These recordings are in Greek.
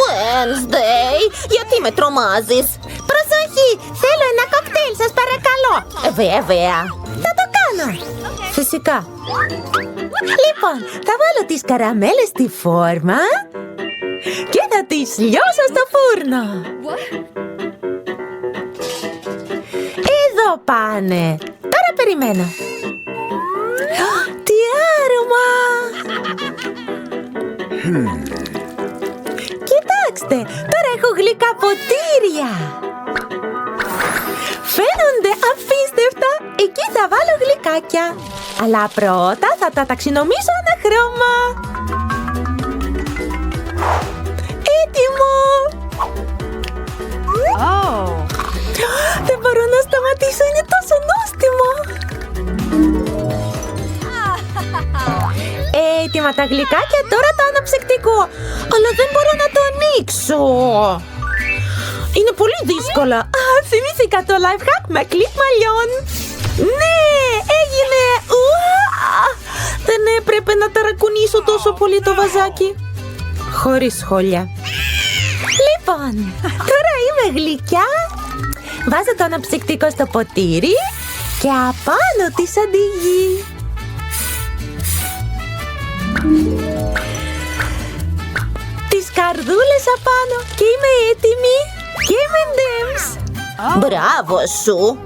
Wednesday, γιατί με τρομάζεις? Προσοχή, θέλω ένα κοκτέιλ, σας παρακαλώ. Βέβαια. Θα το κάνω. Φυσικά. Λοιπόν, θα βάλω τις καραμέλες στη φόρμα και θα τις λιώσω στο φούρνο. Εδώ πάνε. Τώρα περιμένω. Τι άρωμα! Κοιτάξτε, τώρα έχω γλυκά ποτήρια. Φαίνονται απίστευτα. Εκεί θα βάλω γλυκάκια. Αλλά πρώτα θα τα ταξινομήσω ένα χρώμα. Έτοιμο! Δεν μπορώ να σταματήσω, είναι τόσο νόστιμο. Έτοιμα τα γλυκάκια, τώρα το αναψυκτικό. Αλλά δεν μπορώ να το ανοίξω. Είναι πολύ δύσκολα. Θυμήθηκα το life hack με κλιπ μαλλιών. Ναι, έγινε. Δεν έπρεπε να ταρακουνήσω τόσο πολύ το βαζάκι. Χωρίς σχόλια. Λοιπόν, τώρα είμαι γλυκιά. Βάζω το αναψυκτικό στο ποτήρι και απάνω τη σαντιγί. Τις καρδούλες απάνω και είμαι έτοιμη. Και M&M's. Μπράβο σου.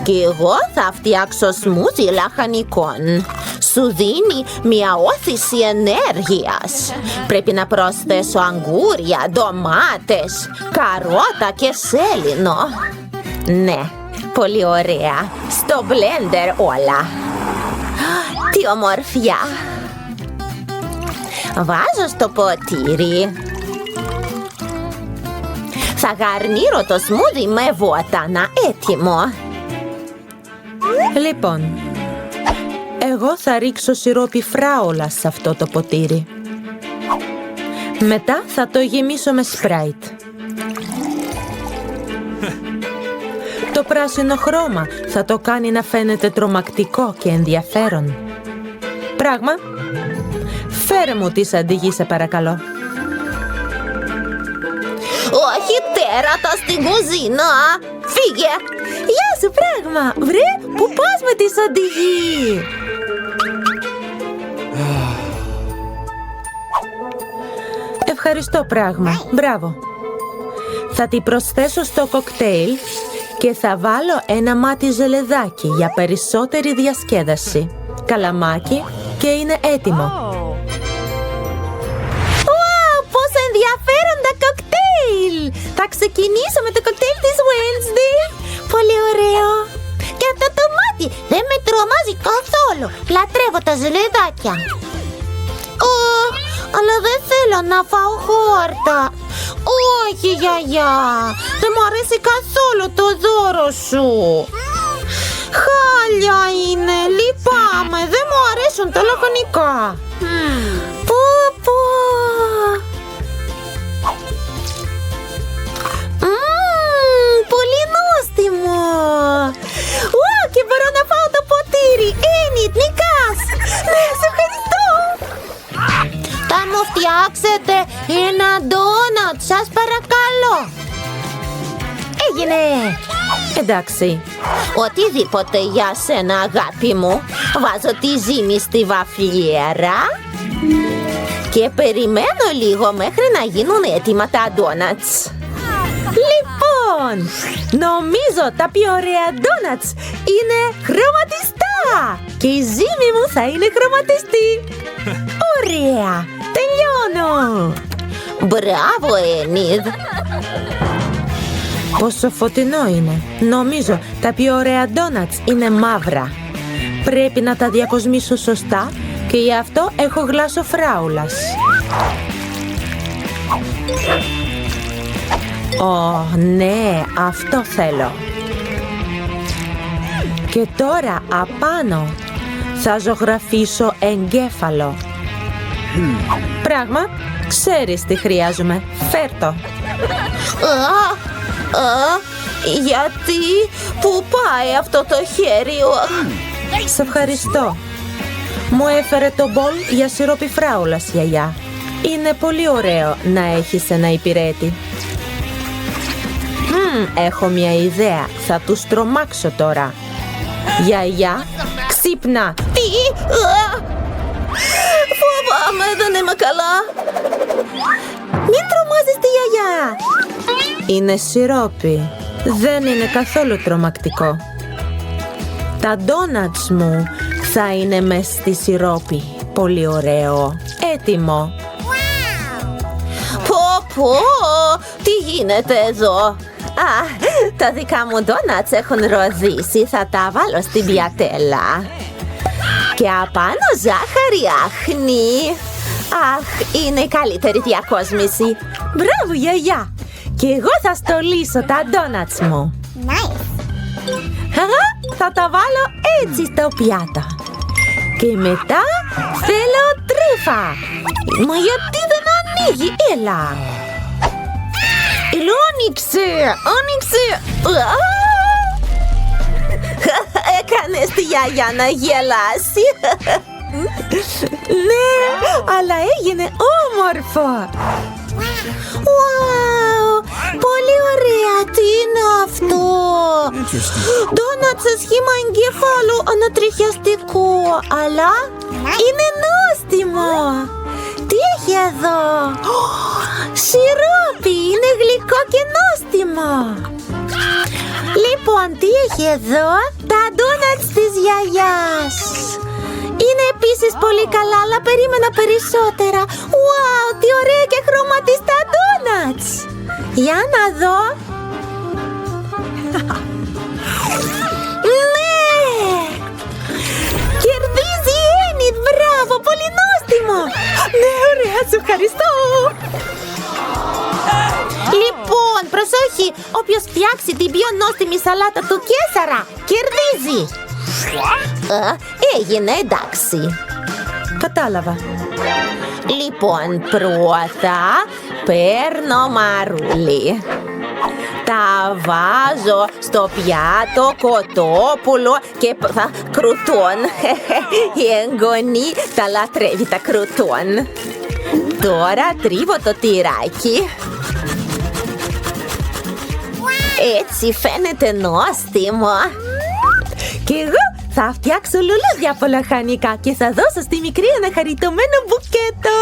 Και εγώ θα φτιάξω σμούζι λαχανικών. Σου δίνει μια όθηση ενέργειας. Πρέπει να προσθέσω αγκούρια, ντομάτες, καρότα και σέλινο. Ναι, πολύ ωραία. Στο μπλέντερ όλα. Τι ομορφιά. Βάζω στο ποτήρι. Θα γαρνίρω το σμούδι με βότανα. Έτοιμο. Λοιπόν, εγώ θα ρίξω σιρόπι φράουλα σε αυτό το ποτήρι. Μετά θα το γεμίσω με σπράιτ. Το πράσινο χρώμα θα το κάνει να φαίνεται τρομακτικό και ενδιαφέρον. Πράγμα, φέρε μου τη σαντιγί σε παρακαλώ. Όχι τέρατα στην κουζίνα. Φύγε. Γεια σου πράγμα. Βρε, πού πας με τη σαντιγί? Ευχαριστώ πράγμα. Μπράβο. Θα τη προσθέσω στο κοκτέιλ και θα βάλω ένα μάτι ζελεδάκι για περισσότερη διασκέδαση. Καλαμάκι και είναι έτοιμο. Πόσο ενδιαφέροντα κοκτέιλ! Θα ξεκινήσω με το κοκτέιλ της Wednesday. Πολύ ωραίο. Και αυτό το μάτι δεν με τρομάζει καθόλου. Λατρεύω τα ζελεδάκια. Αλλά δεν θέλω να φάω χόρτα. Όχι, γιαγιά. Δεν μου αρέσει καθόλου το δώρο σου. Χάλια είναι. Λυπάμαι. Δεν μου αρέσουν τα λαχανικά. Πολύ νόστιμο. Και μπορώ να φάω το ποτήρι. Ένιτ, νικάς. Ναι, σε ευχαριστώ. Θα μου φτιάξετε ένα ντόνατ, σας παρακαλώ. Έγινε. Εντάξει. Οτιδήποτε για σένα, αγάπη μου. Βάζω τη ζύμη στη βαφλιέρα και περιμένω λίγο μέχρι να γίνουν έτοιμα τα ντόνατς. Λοιπόν, νομίζω τα πιο ωραία ντόνατς είναι χρωματιστά και η ζύμη μου θα είναι χρωματιστή. Ωραία, τελειώνω. Μπράβο, Ένιδ. Πόσο φωτεινό είναι. Νομίζω τα πιο ωραία ντόνατς είναι μαύρα. Πρέπει να τα διακοσμήσω σωστά και γι' αυτό έχω γλάσο φράουλας. Ναι, αυτό θέλω. Και τώρα απάνω θα ζωγραφίσω εγκέφαλο. Πράγμα, ξέρεις τι χρειάζομαι. Φέρ' το. Γιατί, πού πάει αυτό το χέρι? Σε ευχαριστώ. Μου έφερε το μπολ για σιρόπι φράουλας, γιαγιά. Είναι πολύ ωραίο να έχεις ένα υπηρέτη. Έχω μια ιδέα. Θα τους τρομάξω τώρα. Γιαγιά, ξύπνα. Τι? Φοβάμαι, δεν είμαι καλά. Μην τρομάζεις τη γιαγιά. Είναι σιρόπι. Δεν είναι καθόλου τρομακτικό. Τα ντόνατς μου θα είναι μες στη σιρόπι. Πολύ ωραίο. Έτοιμο. Πω, τι γίνεται εδώ? Τα δικά μου ντόνατς έχουν ροδίσει. Θα τα βάλω στην πιατέλα. Και απάνω ζάχαρη άχνη. Αχ, είναι η καλύτερη διακόσμηση. Μπράβο, γιαγιά. Και εγώ θα στολίσω τα ντόνατς μου. Θα τα βάλω έτσι στο πιάτο. Και μετά θέλω τρύφα. Μα γιατί δεν ανοίγει? Έλα. Άνοιξε. Έκανες τη γιαγιά να γελάσει. Ναι, αλλά έγινε όμορφο. Wow, πολύ ωραία. Τι είναι αυτό? Ντόνατ σε σχήμα εγκέφαλου, ανατριχιαστικό. Αλλά είναι νόστιμο. Τι έχει εδώ? Σιρόπι, είναι γλυκό και νόστιμο. Λοιπόν, τι έχει εδώ? Τα ντόνατς της γιαγιάς. Είναι επίσης πολύ καλά, αλλά περίμενα περισσότερα. Wow, τι ωραία και χρωματιστά ντόνατς. Για να δω. Ναι! Κερδίζει η Ένιτ, μπράβο, πολύ νόστιμο. Ναι, ωραία, σου ευχαριστώ. Λοιπόν, προσοχή, όποιος φτιάξει την πιο νόστιμη σαλάτα του Κέσαρα, κερδίζει. Έγινε, εντάξει. Κατάλαβα. Λοιπόν, πρώτα παίρνω μαρούλι. Τα βάζω στο πιάτο, κοτόπουλο και κρουτόν. Η εγγονή τα λατρεύει τα κρουτόν. Τώρα τρίβω το τυράκι. Έτσι φαίνεται νόστιμο. Και εγώ θα φτιάξω λουλούδια από λαχανικά και θα δώσω στη μικρή ένα χαριτωμένο μπουκέτο.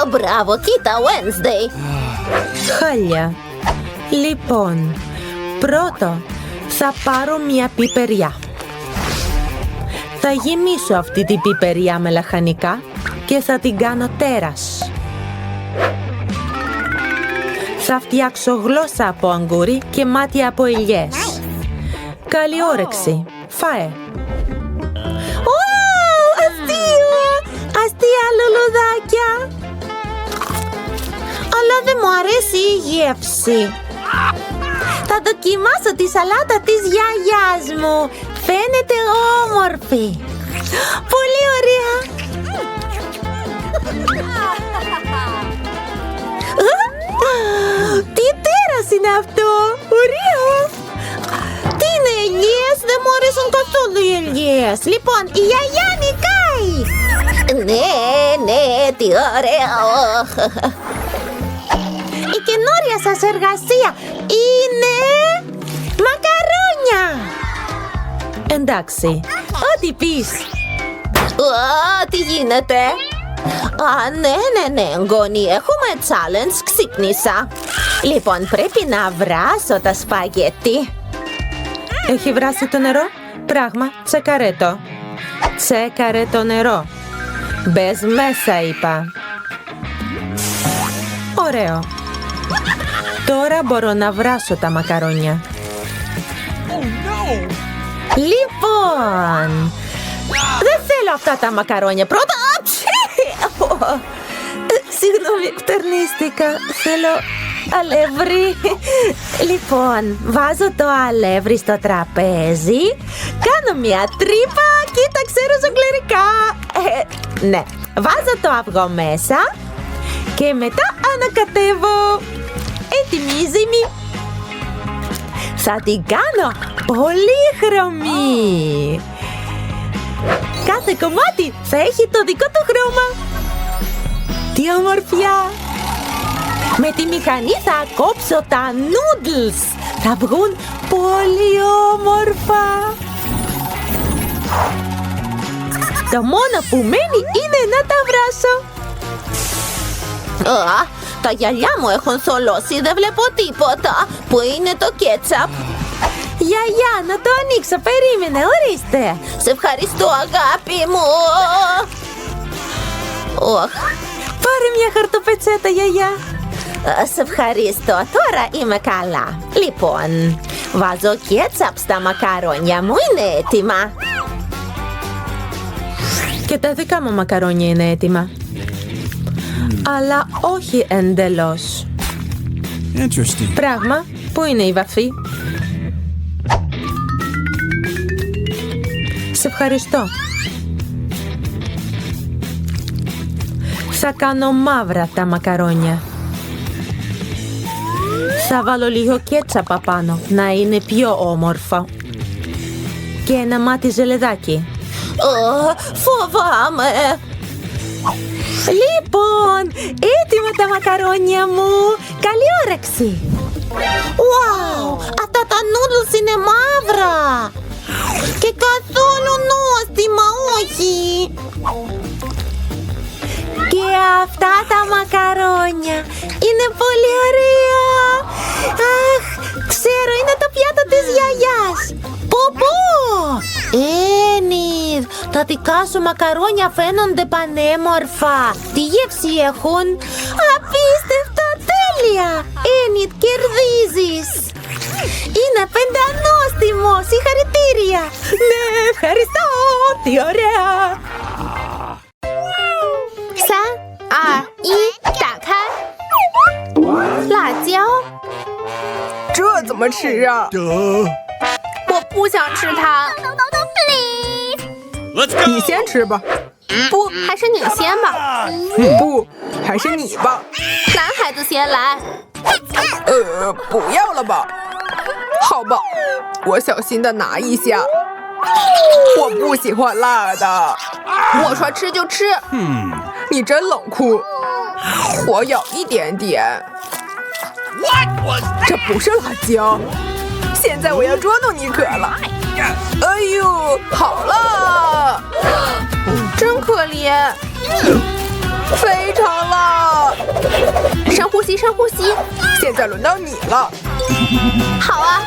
Μπράβο, κοίτα, Wednesday. Χάλια. Λοιπόν, πρώτο θα πάρω μια πιπεριά. Θα γεμίσω αυτή την πιπεριά με λαχανικά και θα την κάνω τέρας. Θα φτιάξω γλώσσα από αγγούρι και μάτια από ελιές. Καλή όρεξη. Φάε. Αστείο! Αστεία λουλουδάκια. Αλλά δεν μου αρέσει η γεύση. Θα δοκιμάσω τη σαλάτα της γιαγιάς μου. Φαίνεται όμορφη. Πολύ ωραία. Τι τέρας είναι αυτό. Ωραίο. Τι είναι ελιές? Δεν μου αρέσουν καθόλου οι ελιές. Λοιπόν, η γιαγιά νικάει. Ναι, τι ωραίο. Η καινούρια σας εργασία είναι μακαρόνια. Εντάξει, ό,τι πεις. Τι γίνεται? Ναι, εγγόνι, έχουμε challenge, ξύπνησα. Λοιπόν, πρέπει να βράσω τα σπαγγέτι. Έχει βράσει το νερό? Πράγμα, τσεκαρέ το. Τσέκαρε το νερό. Μπες μέσα, είπα. Ωραίο. Τώρα μπορώ να βράσω τα μακαρόνια. Λοιπόν, δεν θέλω αυτά τα μακαρόνια. Πρώτα, Συγγνώμη, φτερνίστηκα. Θέλω αλεύρι. Λοιπόν, βάζω το αλεύρι στο τραπέζι. Κάνω μια τρύπα. Κοίταξε, ροζογκλερικά. Ναι, βάζω το αυγό μέσα. Και μετά ανακατεύω. Έτοιμη η ζύμη. Θα την κάνω πολύχρωμη. Κάθε κομμάτι θα έχει το δικό του χρώμα. Τι ομορφιά! Με τη μηχανή θα κόψω τα noodles. Θα βγουν πολύ όμορφα. Το μόνο που μένει είναι να τα βράσω. Τα γυαλιά μου έχουν θολώσει, δεν βλέπω τίποτα. Πού είναι το κέτσαπ? Γιαγιά, να το ανοίξω, περίμενε, ορίστε. Σε ευχαριστώ, αγάπη μου. Πάρε μια χαρτοπετσέτα, γιαγιά. Σε ευχαριστώ, τώρα είμαι καλά. Λοιπόν, βάζω κέτσαπ στα μακαρόνια μου, είναι έτοιμα. Και τα δικά μου μακαρόνια είναι έτοιμα. Αλλά όχι εντελώς. Πράγμα, πού είναι η βαφή? Σε ευχαριστώ. Θα κάνω μαύρα τα μακαρόνια. Θα βάλω λίγο κέτσαπ απάνω, να είναι πιο όμορφο. Και ένα μάτι ζελεδάκι. Φοβάμαι. Λοιπόν, έτοιμα τα μακαρόνια μου. Καλή όρεξη. Wow, αυτά τα noodles είναι μαύρα. Και καθόλου νόστιμα, όχι. Και αυτά τα μακαρόνια είναι πολύ ωραία. Αχ, ξέρω, είναι το πιάτο της γιαγιάς. Ποπό! Ένιθ, τα δικά σου μακαρόνια φαίνονται πανέμορφα. Τι γεύση έχουν? Απίστευτα, τέλεια. Ένιθ, κερδίζεις. Είναι πεντανόστιμο, συγχαρητήρια. Ναι, ευχαριστώ, τι ωραία. 3、2、1，打开。辣椒，这怎么吃啊？我不想吃它。你先吃吧。不，还是你先吧。不，还是你吧。男孩子先来。不要了吧。好吧，我小心的拿一下。我不喜欢辣的。我说吃就吃。你真冷酷。我咬一点点。这不是辣椒。现在我要捉弄妮可了。哎呦，好了。真可怜。非常辣。深呼吸，深呼吸。现在轮到你了。好啊，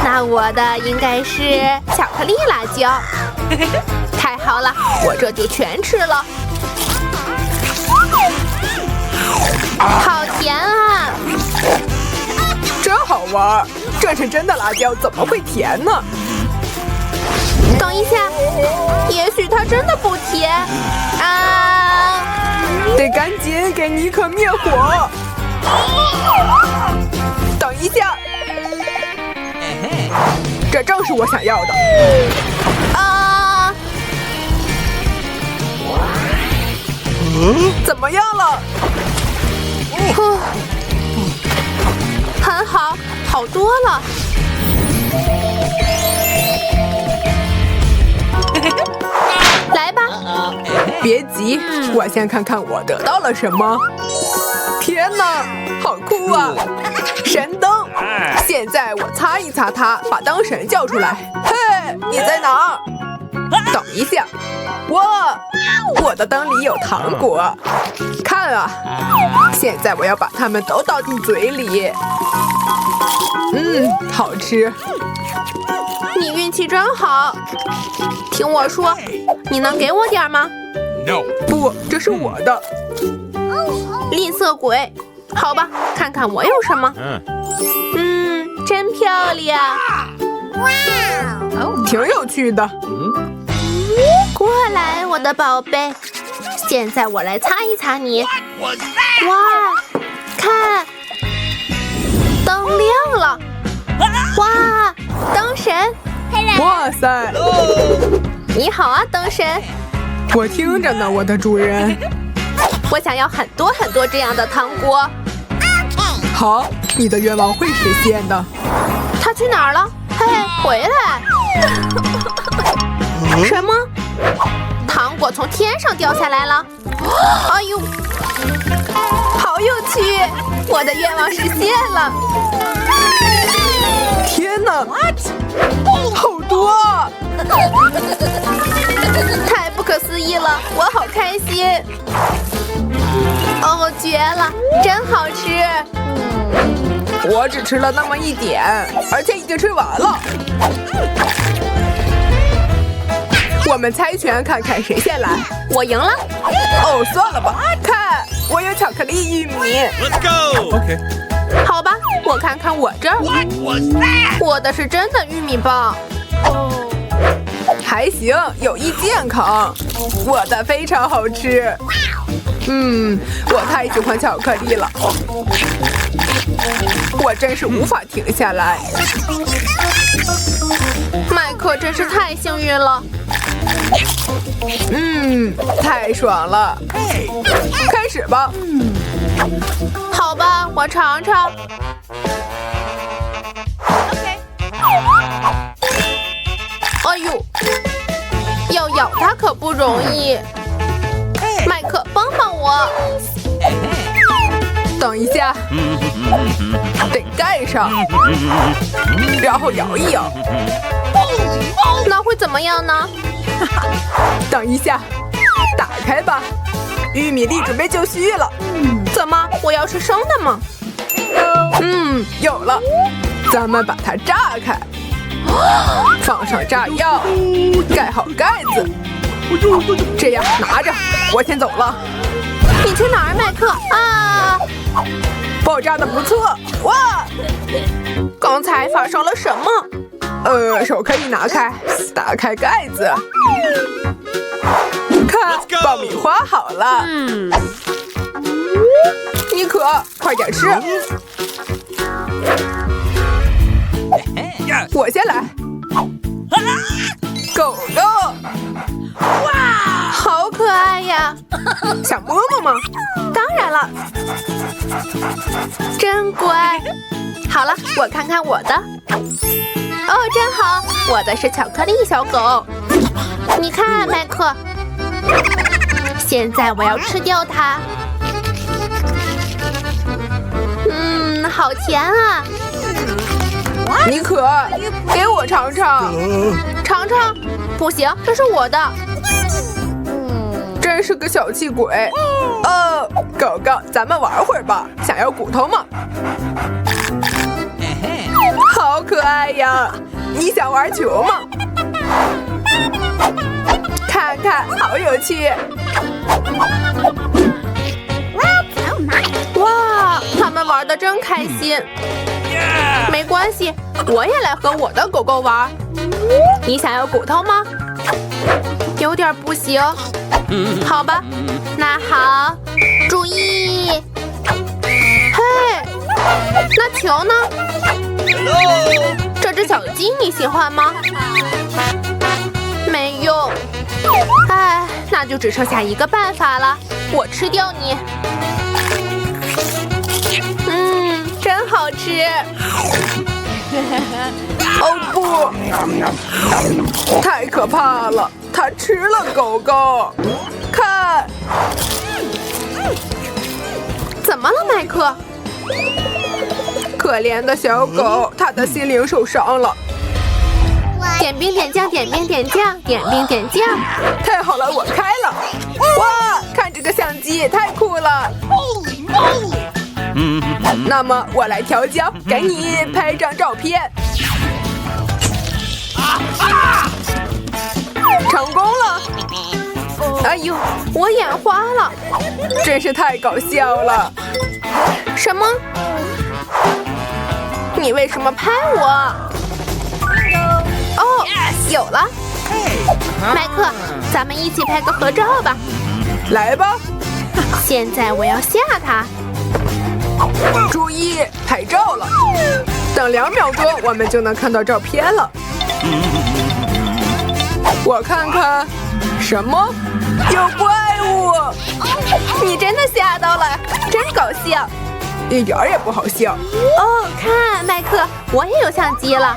那我的应该是巧克力辣椒。太好了，我这就全吃了。好甜啊！真好玩，这是真的辣椒，怎么会甜呢？等一下，也许它真的不甜啊！得赶紧给妮可灭火。等一下，这正是我想要的。啊！怎么样了？很好，好多了。来吧，别急，我先看看我得到了什么。天哪，好酷啊！神灯，现在我擦一擦它，把灯神叫出来。嘿，你在哪儿？等一下，哇，我的灯里有糖果，看啊！现在我要把它们都倒进嘴里。好吃。你运气真好。听我说，你能给我点吗？ No. 不，这是我的。吝啬鬼。好吧，看看我有什么。真漂亮。挺有趣的。过来，我的宝贝。现在我来擦一擦你。哇，看，灯亮了。哇，灯神。哇塞！你好啊，灯神。我听着呢，我的主人。我想要很多很多这样的糖果。好，你的愿望会实现的。他去哪儿了？嘿，回来！什么？果从天上掉下来了。哎呦，好有趣！我的愿望实现了。天哪，好多啊！太不可思议了，我好开心！哦，绝了，真好吃！我只吃了那么一点，而且已经吃完了。我们猜拳，看看谁先来。我赢了。哦，算了吧。看，我有巧克力玉米。 Let's go. Okay. 好吧，我看看我这儿。我的是真的玉米棒。还行，有益健康。我的非常好吃。我太喜欢巧克力了，我真是无法停下来。麦克真是太幸运了。太爽了。开始吧。好吧，我尝尝。哎呦，要咬它可不容易。麦克，帮帮我！等一下，得盖上，然后摇一摇。那会怎么样呢？等一下，打开吧。玉米粒准备就绪了。怎么？我要吃生的吗？有了，咱们把它炸开，放上炸药，盖好盖子。这样拿着，我先走了。你去哪儿，麦克？啊！爆炸的不错，哇！刚才发生了什么？手可以拿开，打开盖子，看，爆米花好了。妮可，快点吃。我先来。狗狗，哇，好可爱呀！想摸摸吗？当然了，真乖。好了，我看看我的。哦，真好，我的是巧克力小狗。你看，麦克，现在我要吃掉它。好甜啊！妮可，给我尝尝。尝尝？不行，这是我的。真是个小气鬼。狗狗，咱们玩会儿吧。想要骨头吗？好可爱呀！你想玩球吗？看看，好有趣。哇，他们玩得真开心。没关系，我也来和我的狗狗玩。你想要骨头吗？有点不行。好吧，那好，注意。嘿，那球呢？这只小鸡你喜欢吗？没用。哎，那就只剩下一个办法了，我吃掉你。真好吃。哦不，太可怕了！它吃了狗狗，看，怎么了，麦克？可怜的小狗，它的心灵受伤了。点兵点将，点兵点将，点兵点将。太好了，我开了！哇，看这个相机，太酷了！那么我来调焦，给你拍张照片。成功了！哎呦，我眼花了，真是太搞笑了！什么？你为什么拍我？哦，有了！麦克，咱们一起拍个合照吧。来吧！现在我要吓他。注意，拍照了！等2秒钟，我们就能看到照片了。我看看，什么？有怪物！你真的吓到了，真搞笑。一点也不好笑。哦，看，麦克，我也有相机了，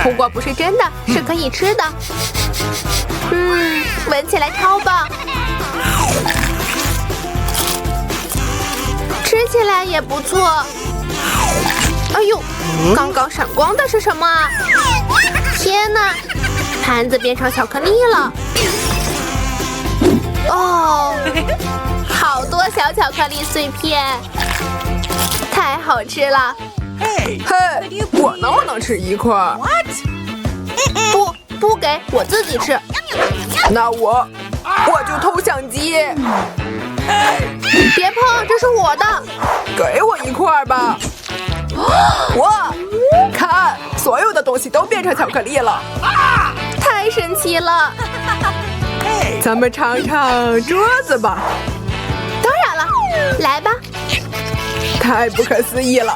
不过不是真的，是可以吃的。闻起来超棒，吃起来也不错。哎呦，刚刚闪光的是什么啊？天哪，盘子变成巧克力了！哦，好多小巧克力碎片，太好吃了！嘿，我能不能吃一块？不给我自己吃。那我就偷相机。别碰，这是我的。给我一块吧。哇，看，所有的东西都变成巧克力了，太神奇了！咱们尝尝桌子吧。当然了，来吧。太不可思议了！